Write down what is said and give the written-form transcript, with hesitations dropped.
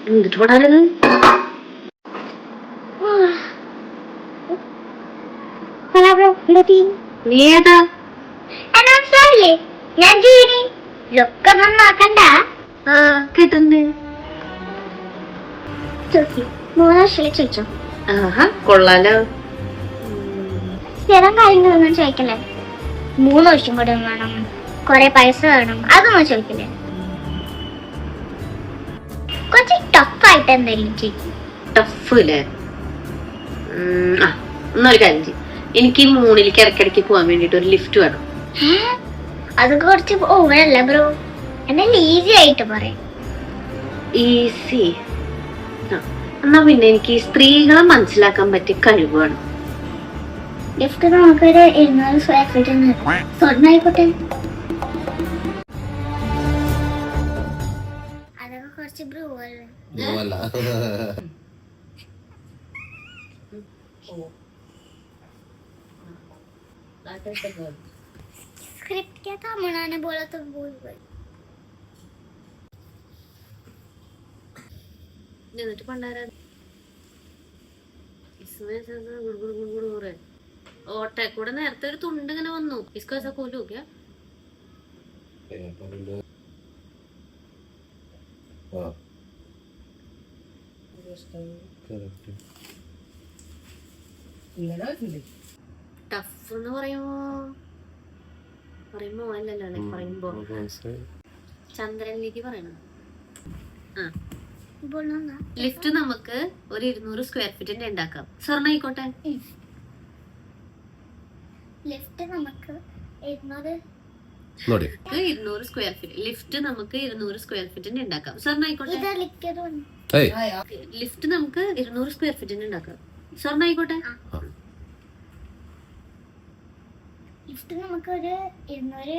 എന്നിട്ട് പടാനത് നീ ഏതാ? ഞാൻ ജീനി ലൊക്കെ നന്നാക്കണ്ട. കേട്ടുണ്ട്. ചോദിച്ചോ. ആഹാ കൊള്ളാലോ. സ്ഥിരം കാര്യങ്ങളൊന്നും ചോദിക്കല്ലേ. 3 വർഷം കൂടെ വേണം, കൊറേ പൈസ വേണം, അതൊന്നും ചോദിക്കില്ലേ. കുറച്ച് ടഫായിട്ട് എന്തെങ്കിലും ചോദിക്കും. ടഫ് അല്ലേ? എന്നൊരു കാര്യം ചെയ്യും, എനിക്ക് ഈ 3ലേക്ക് ഇടയ്ക്കിടയ്ക്ക് പോകാൻ വേണ്ടിട്ട് ഒരു ലിഫ്റ്റ് വേണം. അത് കുറച്ച് ഓവറല്ല ബ്രോ, എന്തെങ്കിലും ഈസി ആയിട്ട് പറയാം. ഈസി? എന്നാ പിന്നെ എനിക്ക് ഈ സ്ത്രീകളെ മനസ്സിലാക്കാൻ പറ്റിയ കഴിവ് വേണം. ലിഫ്റ്റ് നമുക്കൊരു 200 സ്ക്വയർ ഫീറ്റ് സ്വർണ്ണ ആയിക്കോട്ടെ. അതൊക്കെ കുറച്ച് ബ്രോ स्क्रिप्ट क्या था, मना ने बोला तो बोल गई. എന്നിട്ട് പണ്ടാരാ ഓട്ടെ കൂടെ നേരത്തെ ഒരു തുണ്ട് ഇങ്ങനെ വന്നു. ഇസ്കോ കോലു നോക്കിയാ ടഫ് എന്ന് പറയുമ്പോ അല്ലല്ലോ പറയുമ്പോ ചന്ദ്രനിലേക്ക് പറയണം. ലിഫ്റ്റ് നമുക്ക് ഒരു 200 സ്ക്വയർ ഫീറ്റിന്റെ ഉണ്ടാക്കാം. സ്വർണ്ണ ആയിക്കോട്ടെ. ലിഫ്റ്റ് നമുക്ക് 200 സ്ക്വയർ ഫീറ്റ്. ലിഫ്റ്റ് നമുക്ക് 200 സ്ക്വയർ ഫീറ്റിന്റെ ഉണ്ടാക്കാം. സ്വർണ്ണ ആയിക്കോട്ടെ. ലിഫ്റ്റ് നമുക്ക് 200 സ്ക്വയർ ഫീറ്റിന്റെ ഉണ്ടാക്കാം. സ്വർണ്ണ ആയിക്കോട്ടെ. ലിഫ്റ്റ് നമുക്ക് ഒരു 200